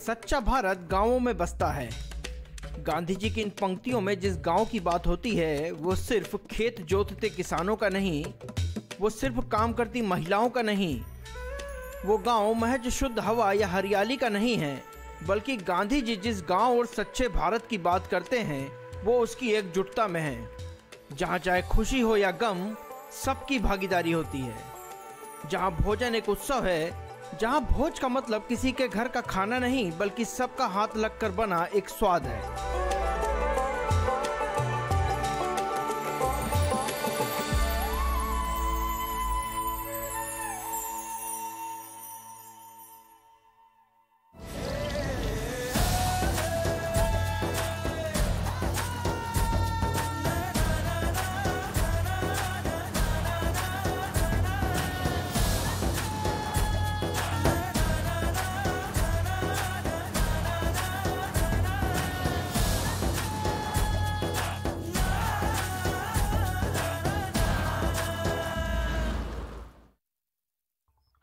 सच्चा भारत गांवों में बसता है। गांधी जी की इन पंक्तियों में जिस गांव की बात होती है वो सिर्फ खेत जोतते किसानों का नहीं, वो सिर्फ काम करती महिलाओं का नहीं, वो गांव महज शुद्ध हवा या हरियाली का नहीं है, बल्कि गांधी जी जिस गांव और सच्चे भारत की बात करते हैं वो उसकी एकजुटता में है, जहां चाहे खुशी हो या गम सबकी भागीदारी होती है, जहां भोजन एक उत्सव है, जहां भोज का मतलब किसी के घर का खाना नहीं बल्कि सबका हाथ लगकर बना एक स्वाद है।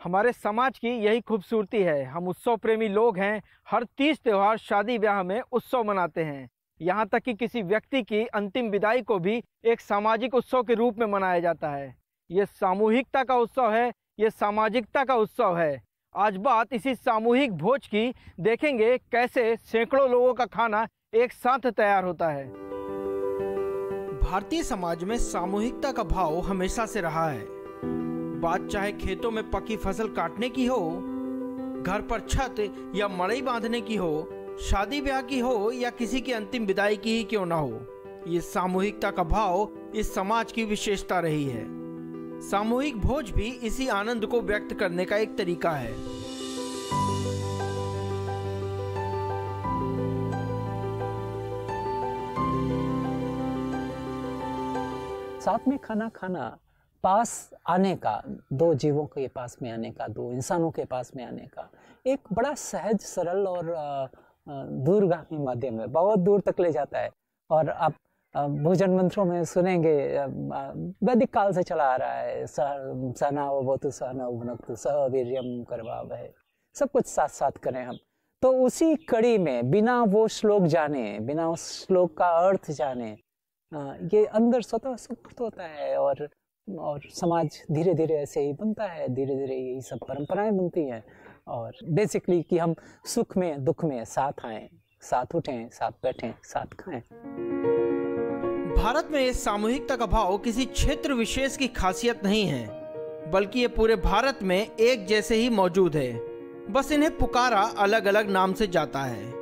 हमारे समाज की यही खूबसूरती है। हम उत्सव प्रेमी लोग हैं। हर तीज त्योहार शादी ब्याह में उत्सव मनाते हैं। यहाँ तक कि किसी व्यक्ति की अंतिम विदाई को भी एक सामाजिक उत्सव के रूप में मनाया जाता है। ये सामूहिकता का उत्सव है, ये सामाजिकता का उत्सव है। आज बात इसी सामूहिक भोज की। देखेंगे कैसे सैकड़ों लोगों का खाना एक साथ तैयार होता है। भारतीय समाज में सामूहिकता का भाव हमेशा से रहा है। बात चाहे खेतों में पकी फसल काटने की हो, घर पर छत या मड़ई बांधने की हो, शादी ब्याह की हो या किसी की अंतिम विदाई की ही क्यों ना हो, ये सामूहिकता का भाव इस समाज की विशेषता रही है। सामूहिक भोज भी इसी आनंद को व्यक्त करने का एक तरीका है। साथ में खाना खाना, पास आने का, दो जीवों के पास में आने का, दो इंसानों के पास में आने का एक बड़ा सहज, सरल और दूरगामी माध्यम है। बहुत दूर तक ले जाता है। और आप भोजन मंत्रों में सुनेंगे, वैदिक काल से चला आ रहा है, सहनावतु सहनौ भुनक्तु सह वीर्यं करवावहै। सब कुछ साथ साथ करें हम। तो उसी कड़ी में बिना वो श्लोक जाने, बिना उस श्लोक का अर्थ जाने, ये अंदर स्वतः स्फूर्त होता है और समाज धीरे धीरे ऐसे ही बनता है। धीरे धीरे यही सब परंपराएं बनती हैं। और बेसिकली कि हम सुख में दुख में साथ आएं, साथ उठें, साथ बैठें, साथ खाएं। भारत में इस सामूहिकता का भाव किसी क्षेत्र विशेष की खासियत नहीं है, बल्कि ये पूरे भारत में एक जैसे ही मौजूद है। बस इन्हें पुकारा अलग अलग नाम से जाता है।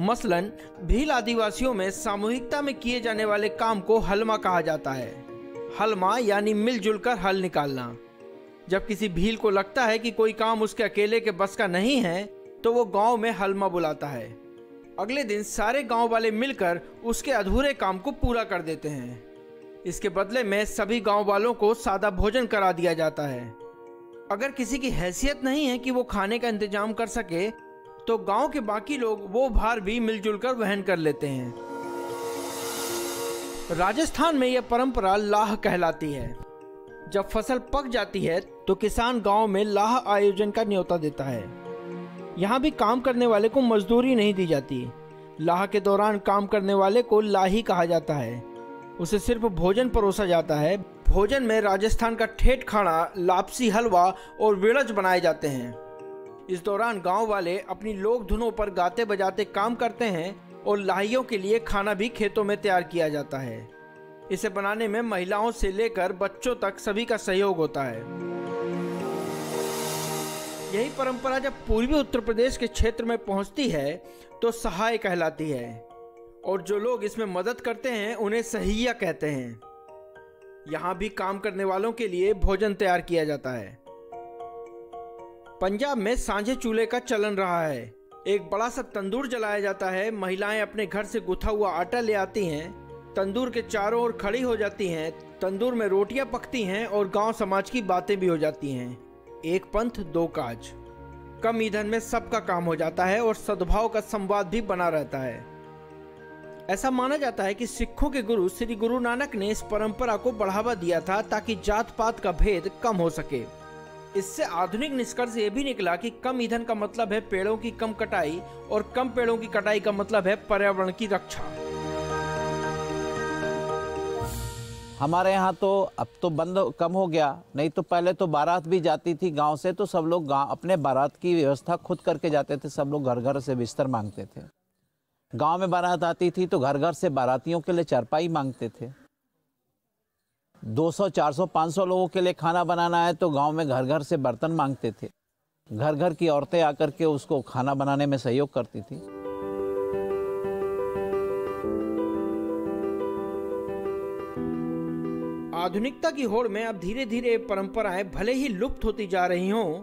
मसलन भील आदिवासियों में सामूहिकता में किए जाने वाले काम को हलमा कहा जाता है। हलमा यानी मिलजुल कर हल निकालना। जब किसी भील को लगता है कि कोई काम उसके अकेले के बस का नहीं है तो वो गांव में हलमा बुलाता है। अगले दिन सारे गांव वाले मिलकर उसके अधूरे काम को पूरा कर देते हैं। इसके बदले में सभी गांव वालों को सादा भोजन करा दिया जाता है। अगर किसी की हैसियत नहीं है कि वो खाने का इंतजाम कर सके तो गांव के बाकी लोग वो भार भी मिलजुल कर वहन कर लेते हैं। राजस्थान में यह परंपरा लाह कहलाती है। जब फसल पक जाती है तो किसान गांव में लाह आयोजन का न्योता देता है। यहाँ भी काम करने वाले को मजदूरी नहीं दी जाती। लाह के दौरान काम करने वाले को लाही कहा जाता है। उसे सिर्फ भोजन परोसा जाता है। भोजन में राजस्थान का ठेठ खाना, लापसी, हलवा और विड़ज बनाए जाते हैं। इस दौरान गांव वाले अपनी लोक धुनों पर गाते बजाते काम करते हैं और लाहियों के लिए खाना भी खेतों में तैयार किया जाता है। इसे बनाने में महिलाओं से लेकर बच्चों तक सभी का सहयोग होता है। यही परंपरा जब पूर्वी उत्तर प्रदेश के क्षेत्र में पहुंचती है तो सहाय कहलाती है और जो लोग इसमें मदद करते हैं उन्हें सहिया कहते हैं। यहाँ भी काम करने वालों के लिए भोजन तैयार किया जाता है। पंजाब में सांझे चूल्हे का चलन रहा है। एक बड़ा सा तंदूर जलाया जाता है। महिलाएं अपने घर से गुथा हुआ आटा ले आती हैं, तंदूर के चारों ओर खड़ी हो जाती हैं। तंदूर में रोटियां पकती हैं और गांव समाज की बातें भी हो जाती हैं। एक पंथ दो काज। कम ईंधन में सबका काम हो जाता है और सद्भाव का संवाद भी बना रहता है। ऐसा माना जाता है कि सिखों के गुरु श्री गुरु नानक ने इस परंपरा को बढ़ावा दिया था ताकि जात पात का भेद कम हो सके। इससे आधुनिक निष्कर्ष ये भी निकला कि कम ईंधन का मतलब है पेड़ों की कम कटाई और कम पेड़ों की कटाई का मतलब है पर्यावरण की रक्षा। हमारे यहाँ तो अब तो बंद कम हो गया, नहीं तो पहले तो बारात भी जाती थी गांव से, तो सब लोग गांव अपने बारात की व्यवस्था खुद करके जाते थे। सब लोग घर घर से बिस्तर मांगते थे। गांव में बारात आती थी तो घर घर से बारातियों के लिए चारपाई मांगते थे। 200, 400, 500 लोगों के लिए खाना बनाना है तो गांव में घर घर से बर्तन मांगते थे। घर घर की औरतें आकर के उसको खाना बनाने में सहयोग करती थी। आधुनिकता की होड़ में अब धीरे धीरे परंपराएं भले ही लुप्त होती जा रही हों,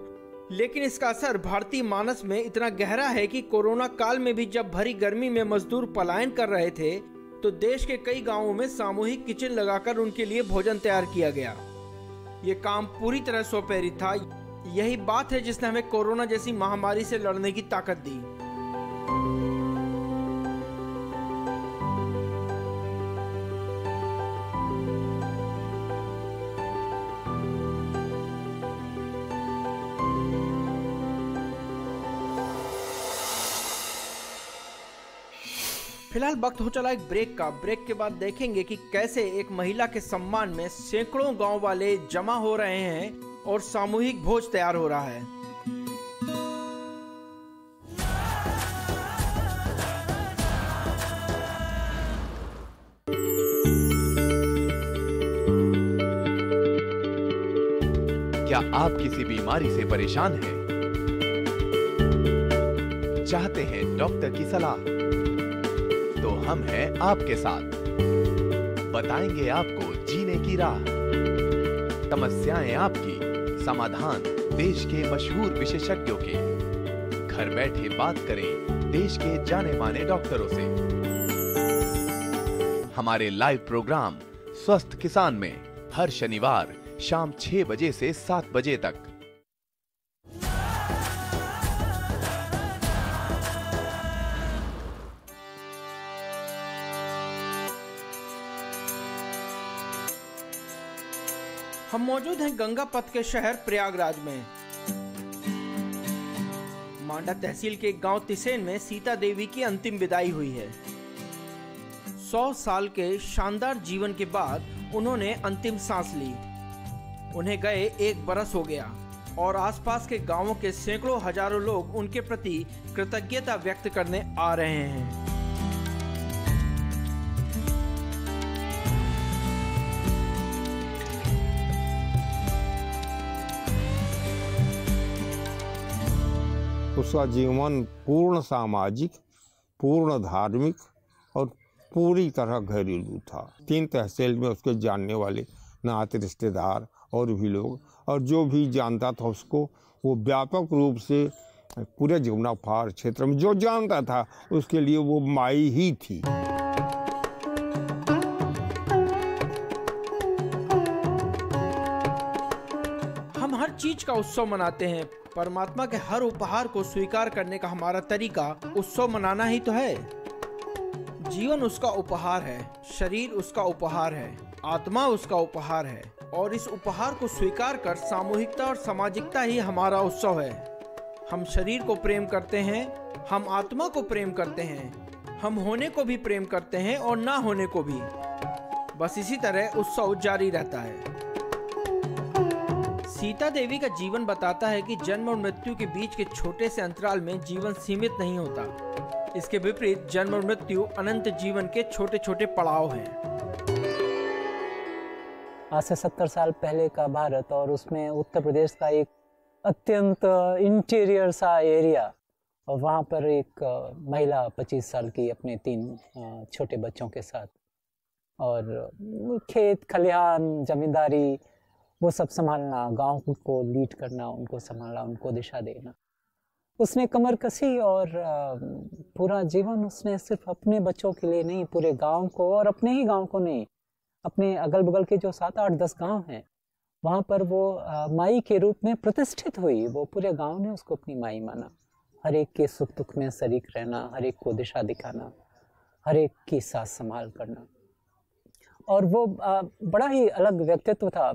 लेकिन इसका असर भारतीय मानस में इतना गहरा है कि कोरोना काल में भी जब भरी गर्मी में मजदूर पलायन कर रहे थे तो देश के कई गांवों में सामूहिक किचन लगाकर उनके लिए भोजन तैयार किया गया। ये काम पूरी तरह स्वप्रेरित था। यही बात है जिसने हमें कोरोना जैसी महामारी से लड़ने की ताकत दी। फिलहाल वक्त हो चला एक ब्रेक का। ब्रेक के बाद देखेंगे कि कैसे एक महिला के सम्मान में सैकड़ों गांव वाले जमा हो रहे हैं और सामूहिक भोज तैयार हो रहा है। क्या आप किसी बीमारी से परेशान हैं? चाहते हैं डॉक्टर की सलाह? तो हम हैं आपके साथ। बताएंगे आपको जीने की राह। समस्याएं आपकी, समाधान देश के मशहूर विशेषज्ञों के। घर बैठे बात करें देश के जाने माने डॉक्टरों से। हमारे लाइव प्रोग्राम स्वस्थ किसान में हर शनिवार शाम 6 बजे से 7 बजे तक। हम मौजूद हैं गंगा पथ के शहर प्रयागराज में। मांडा तहसील के गांव तिसेन में सीता देवी की अंतिम विदाई हुई है। 100 साल के शानदार जीवन के बाद उन्होंने अंतिम सांस ली। उन्हें गए 1 बरस हो गया और आसपास के गांवों के सैकड़ों हजारों लोग उनके प्रति कृतज्ञता व्यक्त करने आ रहे हैं। उसका जीवन पूर्ण सामाजिक, पूर्ण धार्मिक और पूरी तरह घरेलू था। 3 तहसील में उसके जानने वाले नाते रिश्तेदार और भी लोग, और जो भी जानता था उसको, वो व्यापक रूप से पूरे जमुना पहाड़ क्षेत्र में जो जानता था उसके लिए वो माई ही थी। हम हर चीज का उत्सव मनाते हैं। परमात्मा के हर उपहार को स्वीकार करने का हमारा तरीका उत्सव मनाना ही तो है। जीवन उसका उपहार है, शरीर उसका उपहार है, आत्मा उसका उपहार है, और इस उपहार को स्वीकार कर सामूहिकता और सामाजिकता ही हमारा उत्सव है। हम शरीर को प्रेम करते हैं, हम आत्मा को प्रेम करते हैं, हम होने को भी प्रेम करते हैं और ना होने को भी। बस इसी तरह उत्सव जारी रहता है। सीता देवी का जीवन बताता है कि जन्म और मृत्यु के बीच के छोटे से अंतराल में जीवन सीमित नहीं होता। इसके विपरीत जन्म और मृत्यु अनंत जीवन के छोटे छोटे पड़ाव हैं। आज से 70 साल पहले का भारत, और उसमें उत्तर प्रदेश का एक अत्यंत इंटीरियर सा एरिया, और वहाँ पर एक महिला 25 साल की अपने 3 छोटे बच्चों के साथ, और खेत खलिहान जमींदारी वो सब संभालना, गांव को लीड करना, उनको संभालना, उनको दिशा देना। उसने कमर कसी और पूरा जीवन उसने सिर्फ अपने बच्चों के लिए नहीं, पूरे गांव को, और अपने ही गांव को नहीं, अपने अगल बगल के जो 7, 8, 10 गांव हैं वहाँ पर वो माई के रूप में प्रतिष्ठित हुई। वो पूरे गांव ने उसको अपनी माई माना। हर एक के सुख दुख में शरीक रहना, हर एक को दिशा दिखाना, हर एक की साथ संभाल करना। और वो बड़ा ही अलग व्यक्तित्व था।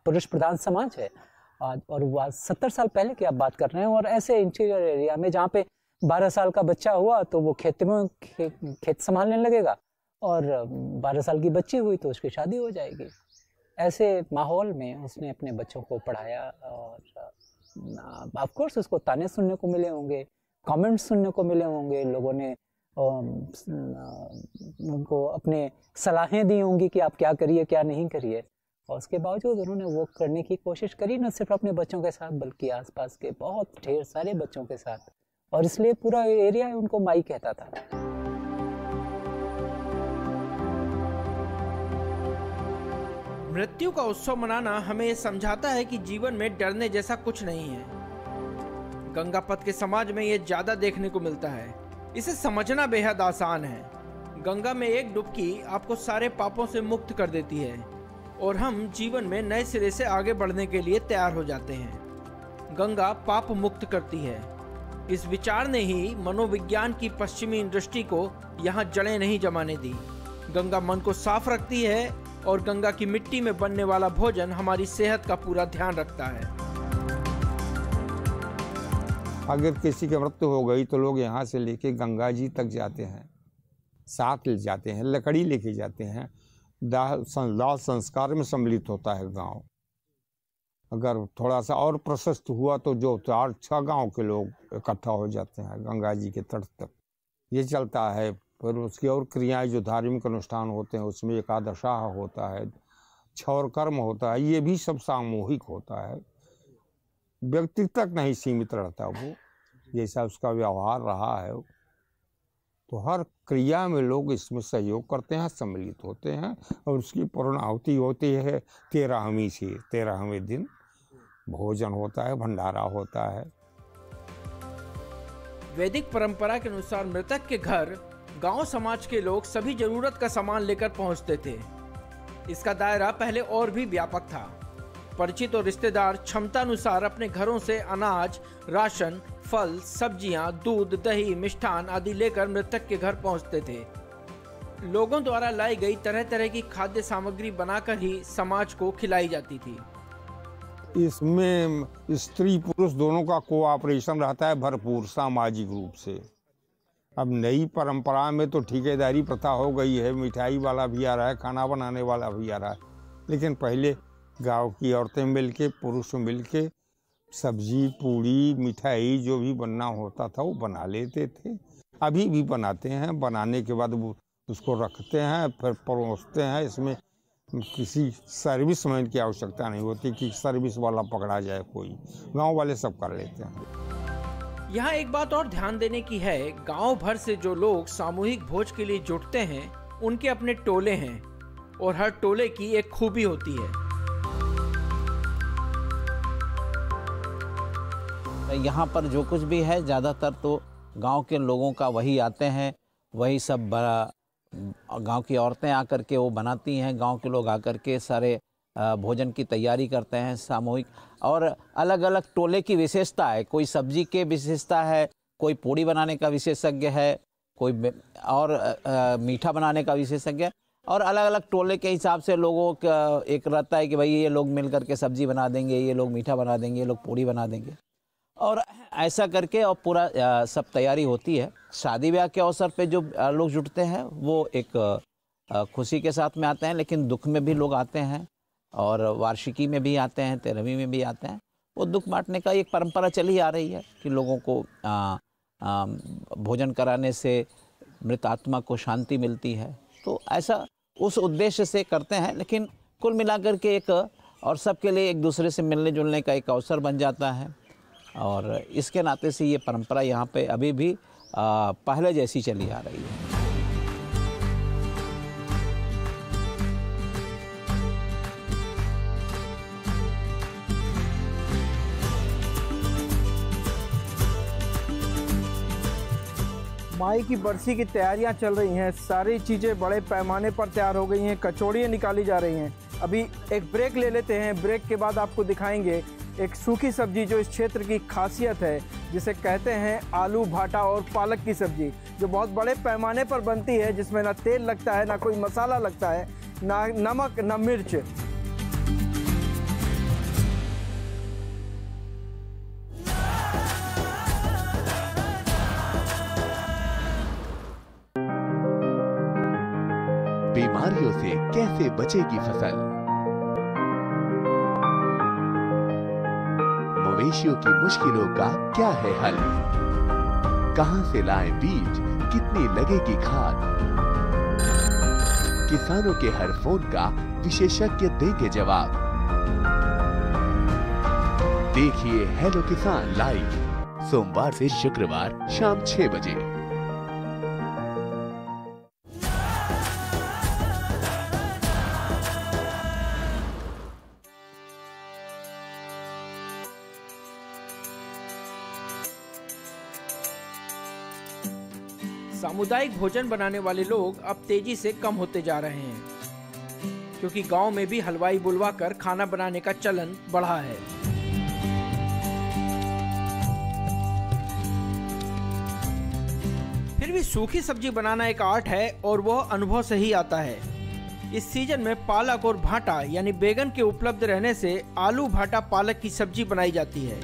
पुरुष प्रधान समाज है, आज, और वो 70 साल पहले की आप बात कर रहे हैं, और ऐसे इंटीरियर एरिया में जहाँ पे 12 साल का बच्चा हुआ तो वो खेत संभालने लगेगा, और 12 साल की बच्ची हुई तो उसकी शादी हो जाएगी। ऐसे माहौल में उसने अपने बच्चों को पढ़ाया, और ऑफ कोर्स उसको ताने सुनने को मिले होंगे, कमेंट्स सुनने को मिले होंगे, लोगों ने उनको अपने सलाहें दी होंगी कि आप क्या करिए क्या नहीं करिए, और उसके बावजूद उन्होंने वो करने की कोशिश करी, न सिर्फ अपने बच्चों के साथ बल्कि आसपास के बहुत ढेर सारे बच्चों के साथ, और इसलिए पूरा एरिया उनको माई कहता था। मृत्यु का उत्सव मनाना हमें यह समझाता है कि जीवन में डरने जैसा कुछ नहीं है। गंगापथ के समाज में ये ज्यादा देखने को मिलता है। इसे समझना बेहद आसान है। गंगा में एक डुबकी आपको सारे पापों से मुक्त कर देती है और हम जीवन में नए सिरे से आगे बढ़ने के लिए तैयार हो जाते हैं। गंगा पाप मुक्त करती है। इस विचार ने ही मनोविज्ञान की पश्चिमी दृष्टि को यहाँ जड़ें नहीं जमाने दी। गंगा मन को साफ रखती है और गंगा की मिट्टी में बनने वाला भोजन हमारी सेहत का पूरा ध्यान रखता है। अगर किसी की मृत्यु हो गई तो लोग यहाँ से लेके गंगा जी तक जाते हैं, साथ ले जाते हैं, लकड़ी लेके जाते हैं, दाह संस्कार में सम्मिलित होता है गांव। अगर थोड़ा सा और प्रशस्त हुआ तो जो 4-6 गांव के लोग इकट्ठा हो जाते हैं गंगा जी के तट तक। ये चलता है। फिर उसकी और क्रियाएं जो धार्मिक अनुष्ठान होते हैं उसमें एकादशाह होता है, क्षौर कर्म होता है, ये भी सब सामूहिक होता है। व्यक्ति तक नहीं सीमित रहता वो, जैसा उसका व्यवहार रहा है। तो हर क्रिया में लोग इसमें सहयोग करते हैं, सम्मिलित होते हैं और उसकी पूर्णाहुति होती है 13वीं से 13वें दिन भोजन होता है, भंडारा होता है। वैदिक परंपरा के अनुसार मृतक के घर गांव समाज के लोग सभी जरूरत का सामान लेकर पहुंचते थे। इसका दायरा पहले और भी व्यापक था। परिचित और रिश्तेदार क्षमता अनुसार अपने घरों से अनाज, राशन, फल, सब्जियां, दूध, दही, मिष्ठान आदि लेकर मृतक के घर पहुंचते थे। लोगों द्वारा लाई गई तरह तरह की खाद्य सामग्री बनाकर ही समाज को खिलाई जाती थी। इसमें स्त्री पुरुष दोनों का कोऑपरेशन रहता है भरपूर सामाजिक रूप से। अब नई परंपरा में तो ठेकेदारी प्रथा हो गई है, मिठाई वाला भी आ रहा है, खाना बनाने वाला भी आ रहा है, लेकिन पहले गांव की औरतें मिलके, पुरुष मिलके सब्जी, पूड़ी, मिठाई जो भी बनना होता था वो बना लेते थे। अभी भी बनाते हैं। बनाने के बाद वो उसको रखते हैं, फिर परोसते हैं। इसमें किसी सर्विसमैन की आवश्यकता नहीं होती कि सर्विस वाला पकड़ा जाए, कोई गांव वाले सब कर लेते हैं। यहाँ एक बात और ध्यान देने की है, गांव भर से जो लोग सामूहिक भोज के लिए जुटते हैं उनके अपने टोले हैं और हर टोले की एक खूबी होती है। यहाँ पर जो कुछ भी है ज़्यादातर तो गांव के लोगों का वही आते हैं, वही सब गांव की औरतें आकर के वो बनाती हैं, गांव के लोग आकर के सारे भोजन की तैयारी करते हैं सामूहिक। और अलग अलग टोले की विशेषता है, कोई सब्जी के विशेषता है, कोई पूड़ी बनाने का विशेषज्ञ है, कोई और मीठा बनाने का विशेषज्ञ है, और अलग अलग टोले के हिसाब से लोगों का एक रहता है कि भाई ये लोग मिल करके सब्जी बना देंगे, ये लोग मीठा बना देंगे, ये लोग पूड़ी बना देंगे, और ऐसा करके और पूरा सब तैयारी होती है। शादी ब्याह के अवसर पे जो लोग जुटते हैं वो एक खुशी के साथ में आते हैं, लेकिन दुख में भी लोग आते हैं और वार्षिकी में भी आते हैं, 13वीं में भी आते हैं। वो दुख बांटने का एक परंपरा चली आ रही है कि लोगों को भोजन कराने से मृत आत्मा को शांति मिलती है। तो ऐसा उस उद्देश्य से करते हैं, लेकिन कुल मिलाकर के एक और सबके लिए एक दूसरे से मिलने जुलने का एक अवसर बन जाता है। और इसके नाते से ये परंपरा यहाँ पे अभी भी पहले जैसी चली आ रही है। माई की बरसी की तैयारियां चल रही हैं, सारी चीज़ें बड़े पैमाने पर तैयार हो गई हैं, कचौड़ियाँ निकाली जा रही हैं। अभी एक ब्रेक ले लेते हैं, ब्रेक के बाद आपको दिखाएंगे एक सूखी सब्जी जो इस क्षेत्र की खासियत है, जिसे कहते हैं आलू भाटा और पालक की सब्जी, जो बहुत बड़े पैमाने पर बनती है, जिसमें ना तेल लगता है, ना कोई मसाला लगता है, ना नमक, ना मिर्च। बीमारियों से कैसे बचेगी फसल, मवेशियों की मुश्किलों का क्या है हल, कहां से लाएं बीज, कितनी लगेगी खाद, किसानों के हर फोन का विशेषज्ञ देंगे जवाब। देखिए हेलो किसान लाइव सोमवार से शुक्रवार शाम 6 बजे। सामुदायिक भोजन बनाने वाले लोग अब तेजी से कम होते जा रहे हैं, क्योंकि गांव में भी हलवाई बुलवाकर खाना बनाने का चलन बढ़ा है। फिर भी सूखी सब्जी बनाना एक आर्ट है और वह अनुभव से ही आता है। इस सीजन में पालक और भाटा यानी बैगन के उपलब्ध रहने से आलू भाटा पालक की सब्जी बनाई जाती है।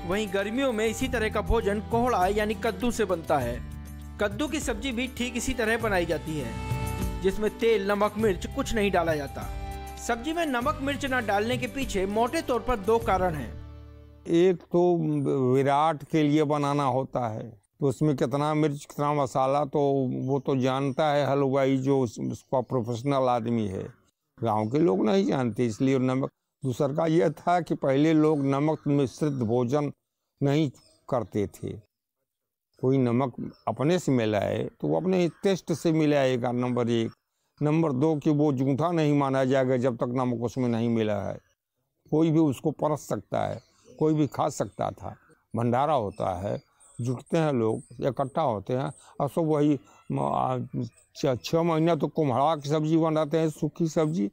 वहीं गर्मियों में इसी तरह का भोजन कोहड़ा यानी कद्दू से बनता है। कद्दू की सब्जी भी ठीक इसी तरह बनाई जाती है, जिसमें तेल, नमक, मिर्च कुछ नहीं डाला जाता। सब्जी में नमक मिर्च न डालने के पीछे मोटे तौर पर 2 कारण हैं। एक तो विराट के लिए बनाना होता है, तो उसमें कितना मिर्च कितना मसाला तो वो तो जानता है हलवाई, जो उसका प्रोफेशनल आदमी है। गांव के लोग नहीं जानते, इसलिए नमक। दूसरा का यह था कि पहले लोग नमक मिश्रित भोजन नहीं करते थे। कोई नमक अपने से मिलाए तो वो अपने टेस्ट से मिलाएगा, नंबर 1। नंबर 2 कि वो जूठा नहीं माना जाएगा जब तक नमक उसमें नहीं मिला है। कोई भी उसको परस सकता है, कोई भी खा सकता था। भंडारा होता है, जुटते हैं लोग, इकट्ठा होते हैं, और सब वही 6 महीना तो कुम्हड़ा की सब्जी बनाते हैं, सूखी सब्जी।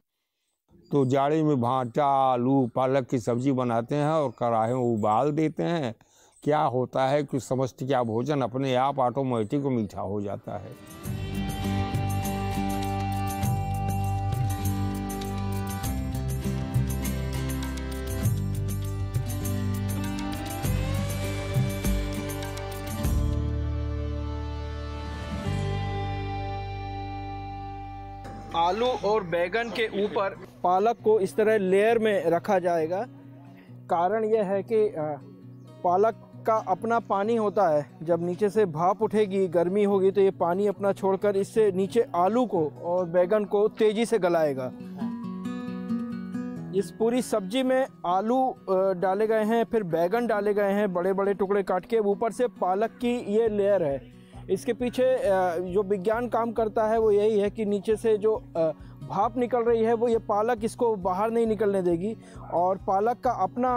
तो जाड़े में भाटा, आलू, पालक की सब्जी बनाते हैं और कढ़ाई में उबाल देते हैं। क्या होता है कि समस्त क्या भोजन अपने आप ऑटोमेटिक मीठा हो जाता है। आलू और बैगन के ऊपर पालक को इस तरह लेयर में रखा जाएगा। कारण यह है कि पालक का अपना पानी होता है। जब नीचे से भाप उठेगी, गर्मी होगी, तो ये पानी अपना छोड़कर इससे नीचे आलू को और बैगन को तेजी से गलाएगा। इस पूरी सब्जी में आलू डाले गए हैं, फिर बैगन डाले गए हैं बड़े बड़े टुकड़े काट के, ऊपर से पालक की ये लेयर है। इसके पीछे जो विज्ञान काम करता है वो यही है कि नीचे से जो भाप निकल रही है वो ये पालक इसको बाहर नहीं निकलने देगी, और पालक का अपना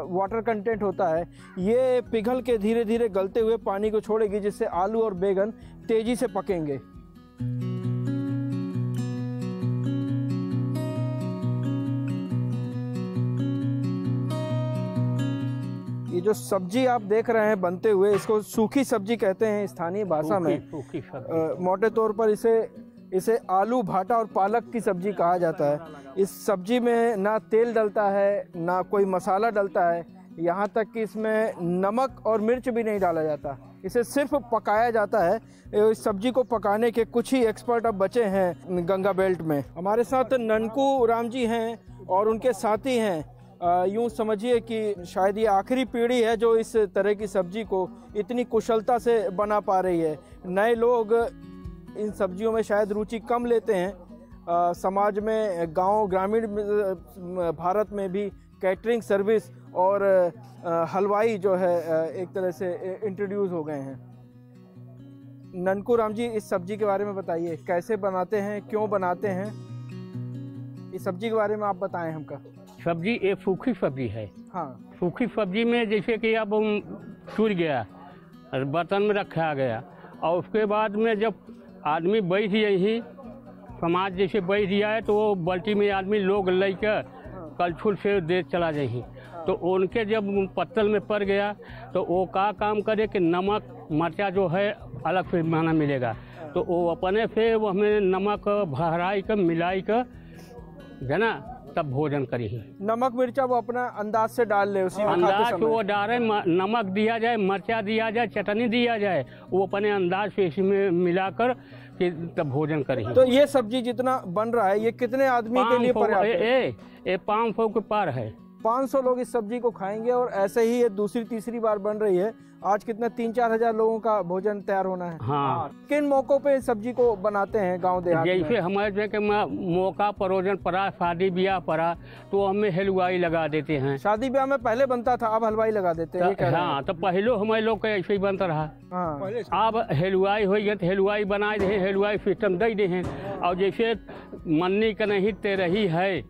वाटर कंटेंट होता है, ये पिघल के धीरे धीरे गलते हुए पानी को छोड़ेगी, जिससे आलू और बैगन तेज़ी से पकेंगे। ये जो सब्जी आप देख रहे हैं बनते हुए, इसको सूखी सब्जी कहते हैं स्थानीय भाषा में। मोटे तौर पर इसे आलू भाटा और पालक की सब्जी कहा जाता है। इस सब्जी में ना तेल डलता है, ना कोई मसाला डलता है, यहाँ तक कि इसमें नमक और मिर्च भी नहीं डाला जाता। इसे सिर्फ पकाया जाता है। इस सब्जी को पकाने के कुछ ही एक्सपर्ट अब बचे हैं गंगा बेल्ट में। हमारे साथ ननकू राम जी हैं और उनके साथी हैं। यूँ समझिए कि शायद ये आखिरी पीढ़ी है जो इस तरह की सब्जी को इतनी कुशलता से बना पा रही है। नए लोग इन सब्जियों में शायद रुचि कम लेते हैं। समाज में, गांव, ग्रामीण भारत में भी कैटरिंग सर्विस और हलवाई जो है एक तरह से इंट्रोड्यूस हो गए हैं। ननकू राम जी, इस सब्जी के बारे में बताइए, कैसे बनाते हैं, क्यों बनाते हैं? इस सब्जी के बारे में आप बताएं हमका। सब्जी एक सूखी सब्जी है। हाँ, सूखी सब्जी में जैसे कि अब सूख गया, बर्तन में रखा गया, और उसके बाद में जब आदमी बैठ यही समाज जैसे बैठ जाए तो वो बाल्टी में आदमी लोग लेकर कलछुल से दे चला जाही। तो उनके जब पत्तल में पड़ गया तो वो का काम करे कि नमक मिर्चा जो है अलग से माना मिलेगा, तो वो अपने से वो हमें नमक भराई कर मिलाई कर जना तब भोजन करी। नमक मिर्चा वो अपना अंदाज से डाल ले, उसी में खाते अंदाज समय। वो डाले, नमक दिया जाए, मिर्चा दिया जाए, चटनी दिया जाए, वो अपने अंदाज से इसमें मिलाकर कि तब भोजन करी। तो ये सब्जी जितना बन रहा है ये कितने आदमी के लिए पर्याप्त है? ये 500 के पार है। 500 लोग इस सब्जी को खाएंगे और ऐसे ही ये दूसरी तीसरी बार बन रही है। आज कितना 3-4 हजार लोगों का भोजन तैयार होना है। हाँ। किन मौकों पे इस सब्जी को बनाते हैं गांव देहात में? जैसे हमारे के मौका परोजन पड़ा, शादी ब्याह पड़ा तो हमें हलवाई लगा देते हैं। शादी ब्याह में पहले बनता था, अब हलवाई लगा देते हैं, ये कह रहे हैं। हाँ, तो पहले हमारे लोग का ऐसे ही बनता रहा। हाँ। अब हलवाई हो गया तो हलवाई बनाए दे, हलवाई सिस्टम दे दे हैं। और जैसे मन्नी का नहीं तेरही है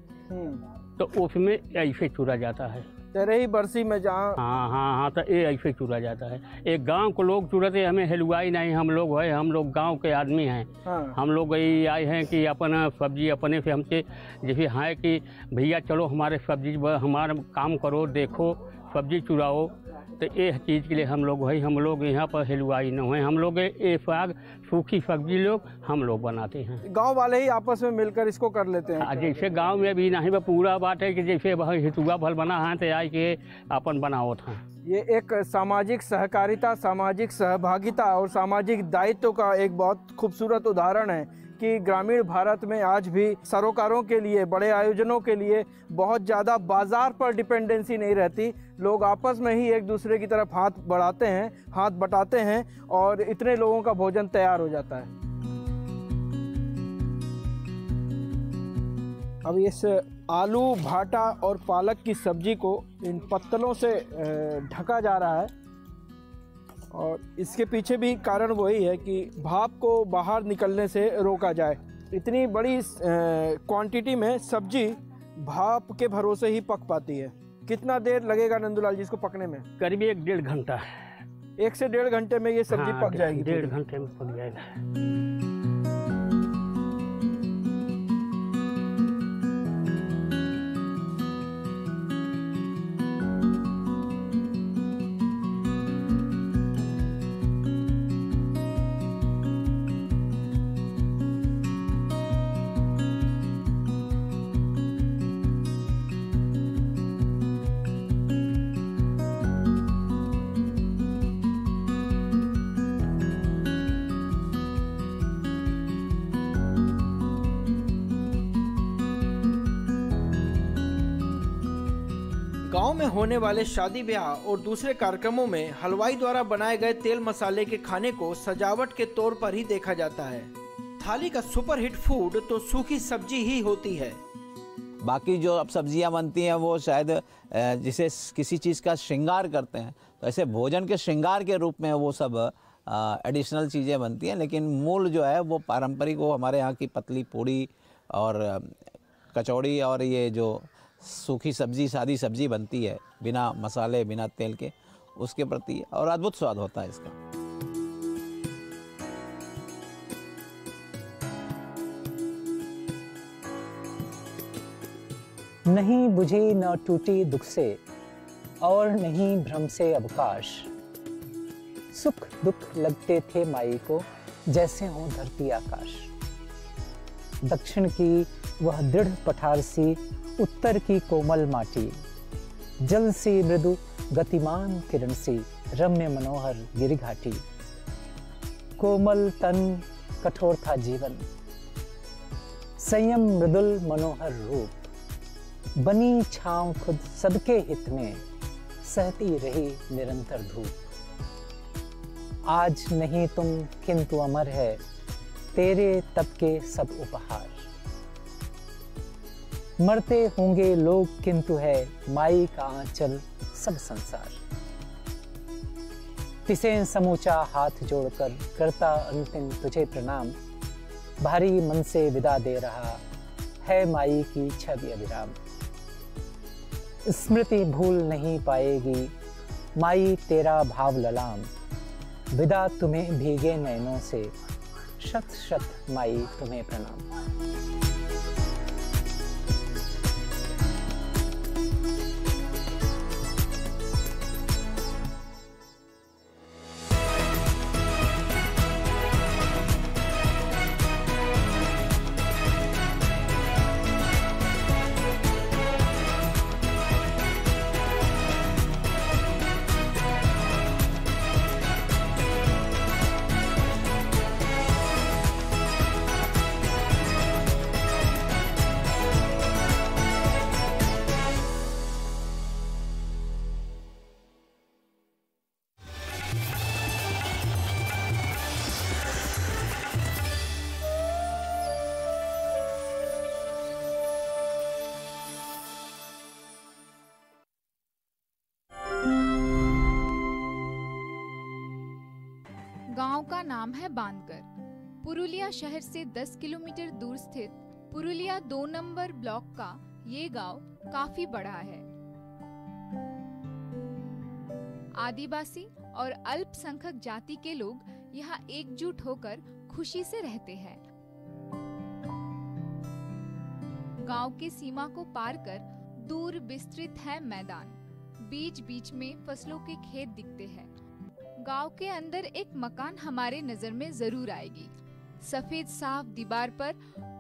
तो उसमें ऐसे चुरा जाता है। तेरही बरसी में जहाँ हाँ, तो ये ऐसे चुरा जाता है। एक गांव को लोग चुराते, हमें हलवाई नहीं, हम लोग है, हम लोग गांव के आदमी हैं। हाँ। हम लोग यही आए हैं कि अपन सब्जी अपने से हमसे जैसे है कि भैया चलो हमारे सब्जी हमारा काम करो, देखो सब्जी चुराओ। तो ये चीज़ के लिए हम लोग यहाँ पर हलवाई न हुए, हम लोग ये साग सूखी सब्जी लोग हम लोग बनाते हैं। गांव वाले ही आपस में मिलकर इसको कर लेते हैं। जैसे गांव में भी नहीं पूरा बात है कि जैसे हितुआ भल बना है तो आई के अपन बनाओ था। ये एक सामाजिक सहकारिता, सामाजिक सहभागिता और सामाजिक दायित्व का एक बहुत खूबसूरत उदाहरण है कि ग्रामीण भारत में आज भी सरोकारों के लिए, बड़े आयोजनों के लिए बहुत ज़्यादा बाजार पर डिपेंडेंसी नहीं रहती। लोग आपस में ही एक दूसरे की तरफ हाथ बढ़ाते हैं, हाथ बटाते हैं और इतने लोगों का भोजन तैयार हो जाता है। अब इस आलू, भाटा और पालक की सब्जी को इन पत्तलों से ढका जा रहा है और इसके पीछे भी कारण वही है कि भाप को बाहर निकलने से रोका जाए। इतनी बड़ी क्वांटिटी में सब्जी भाप के भरोसे ही पक पाती है। कितना देर लगेगा नंदूलाल जी इसको पकने में? करीब 1-1.5 घंटा। 1 से 1.5 घंटे में ये सब्जी पक जाएगी? 1.5 घंटे में पक जाएगा। गांव में होने वाले शादी ब्याह और दूसरे कार्यक्रमों में हलवाई द्वारा बनाए गए तेल मसाले के खाने को सजावट के तौर पर ही देखा जाता है। थाली का सुपरहिट फूड तो सूखी सब्जी ही होती है। बाकी जो अब सब्जियां बनती हैं वो शायद जिसे किसी चीज़ का श्रृंगार करते हैं, तो ऐसे भोजन के श्रृंगार के रूप में वो सब एडिशनल चीज़ें बनती हैं। लेकिन मूल जो है वो पारंपरिक, वो हमारे यहाँ की पतली पूड़ी और कचौड़ी और ये जो सूखी सब्जी, सादी सब्जी बनती है बिना मसाले, बिना तेल के, उसके प्रति और अद्भुत स्वाद होता है इसका। नहीं बुझी न टूटी दुख से और नहीं भ्रम से अवकाश, सुख दुख लगते थे माई को जैसे हो धरती आकाश। दक्षिण की वह दृढ़ पठार सी, उत्तर की कोमल माटी, जल सी मृदु गतिमान किरण सी, रम्य मनोहर गिरिघाटी। कोमल तन कठोर था जीवन, संयम मृदुल मनोहर रूप, बनी छांव खुद सबके हित में, सहती रही निरंतर धूप। आज नहीं तुम किंतु अमर है तेरे तब के सब उपहार। मरते होंगे लोग किंतु है माई का आंचल सब संसार। तिसे समूचा हाथ जोड़कर करता अंतिम तुझे प्रणाम, भारी मन से विदा दे रहा है माई की छवि अविराम। स्मृति भूल नहीं पाएगी माई तेरा भाव ललाम, विदा तुम्हें भीगे नैनों से, शत शत माई तुम्हें प्रणाम। गांव का नाम है बांदकर। पुरुलिया शहर से 10 किलोमीटर दूर स्थित पुरुलिया 2 नंबर ब्लॉक का ये गांव काफी बड़ा है। आदिवासी और अल्पसंख्यक जाति के लोग यहाँ एकजुट होकर खुशी से रहते हैं। गांव की सीमा को पार कर दूर विस्तृत है मैदान, बीच बीच में फसलों के खेत दिखते हैं। गांव के अंदर एक मकान हमारे नजर में जरूर आएगी। सफेद साफ दीवार पर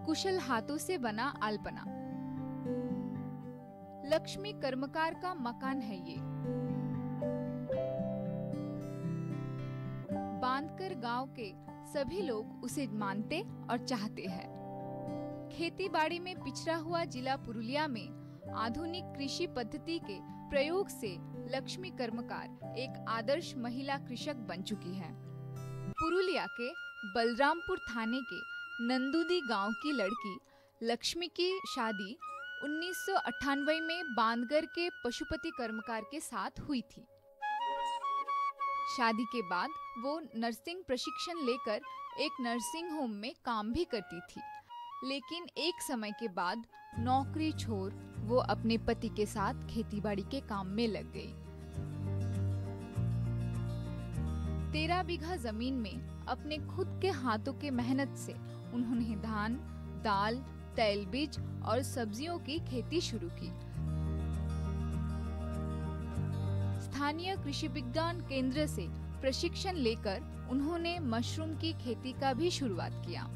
कुशल हाथों से बना अल्पना। लक्ष्मी कर्मकार का मकान है ये। बांदकर गांव के सभी लोग उसे मानते और चाहते हैं। खेती बाड़ी में पिछड़ा हुआ जिला पुरुलिया में आधुनिक कृषि पद्धति के प्रयोग से लक्ष्मी कर्मकार एक आदर्श महिला कृषक बन चुकी है। पुरुलिया के बलरामपुर थाने के नंदुदी गांव की लड़की लक्ष्मी की शादी 1998 में बांदगर के पशुपति कर्मकार के साथ हुई थी। शादी के बाद वो नर्सिंग प्रशिक्षण लेकर एक नर्सिंग होम में काम भी करती थी, लेकिन एक समय के बाद नौकरी छोड़ वो अपने पति के साथ खेतीबाड़ी के काम में लग गई। 13 बीघा जमीन में अपने खुद के हाथों के मेहनत से उन्होंने धान, दाल, तेलबीज और सब्जियों की खेती शुरू की। स्थानीय कृषि विज्ञान केंद्र से प्रशिक्षण लेकर उन्होंने मशरूम की खेती का भी शुरुआत किया।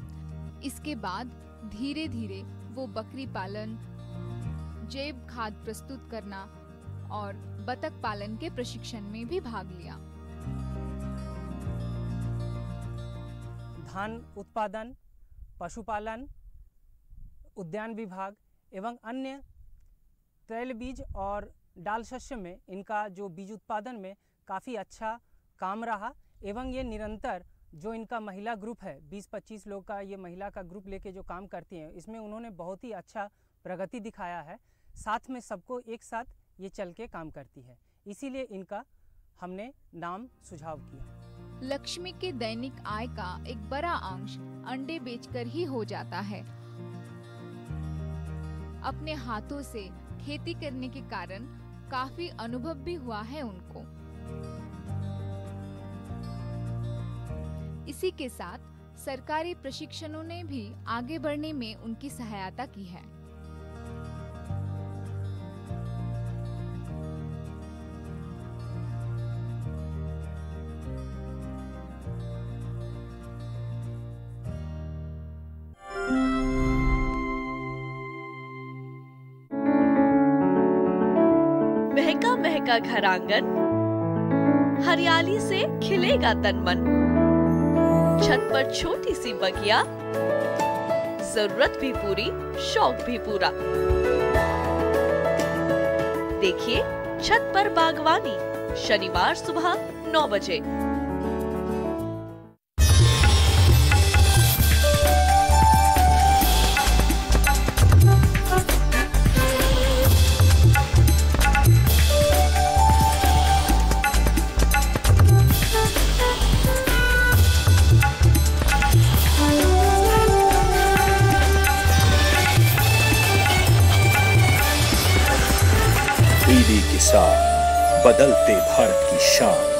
इसके बाद धीरे धीरे वो बकरी पालन, जैव खाद प्रस्तुत करना और बतख पालन के प्रशिक्षण में भी भाग लिया। धान उत्पादन, पशुपालन, उद्यान विभाग एवं अन्य तेल बीज और डाल शस्य में इनका जो बीज उत्पादन में काफ़ी अच्छा काम रहा एवं ये निरंतर जो इनका महिला ग्रुप है 20-25 लोग का ये महिला का ग्रुप लेके जो काम करती हैं, इसमें उन्होंने बहुत ही अच्छा प्रगति दिखाया है। साथ में सबको एक साथ ये चल के काम करती है, इसीलिए इनका हमने नाम सुझाव किया। लक्ष्मी के दैनिक आय का एक बड़ा अंश अंडे बेचकर ही हो जाता है। अपने हाथों से खेती करने के कारण काफी अनुभव भी हुआ है उनको। इसी के साथ सरकारी प्रशिक्षणों ने भी आगे बढ़ने में उनकी सहायता की है। महका महका घर आंगन, हरियाली से खिलेगा तन मन। छत पर छोटी सी बगिया, जरूरत भी पूरी, शौक भी पूरा। देखिए छत पर बागवानी, शनिवार सुबह 9 बजे। किसान, बदलते भारत की शान।